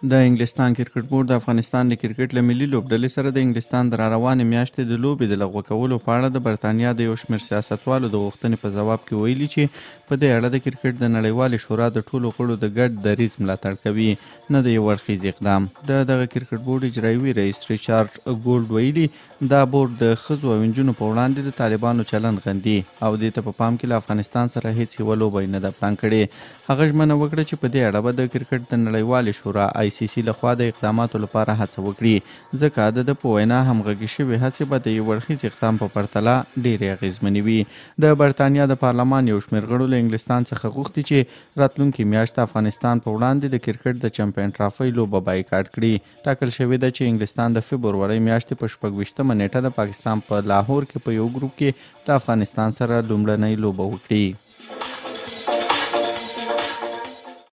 د انګلستان کرکټ بورډ د افغانستان د کرکټ له ملي لوبډلې سره د انګلستان د راروانې میاشتې د لوبې د لغوه کولو په اړه د برتانیا د یو شمېر سیاستوالو د غوښتنې په ځواب کې ویلي چې په دې اړه د کرکټ د نړیوالې شورا د ټولو غړو د ګډ دریځ ملاتړ کوي، نه د یو اړخیز اقدام. د دغه کرکټ بورډ اجرایوي رئیس ریچارډ ګولډ ویلي دا بورډ د ښځو او نجونو په وړاندې د طالبانو چلند غندي او دې ته په پام کې له افغانستان سره هیڅ یوه لوبه نه ده پلان کړې. هغه ژمنه وکړه چې په دې اړه به د کرکټ د نړیوالې شورا ICC لخوا د اقداماتو لپاره هڅه وکړي، ځکه د په وینا همغږي شوې هڅې به د یو اړخیز اقدام په پرتله ډېرې اغېزمنې وي. د برتانیا د پارلمان یو شمېر غړو له انګلستان څخه غوښتي چې راتلونکې میاشت افغانستان په وړاندې د کرکټ د چمپیون ټرافۍ لوبه بایکاټ کړي. ټاکل شوې ده چې انګلستان د فبرورۍ میاشتې په 26مه نیټه د پاکستان په لاهور کې په یو ګروپ کې د افغانستان سره لومړنۍ لوبه وکړي.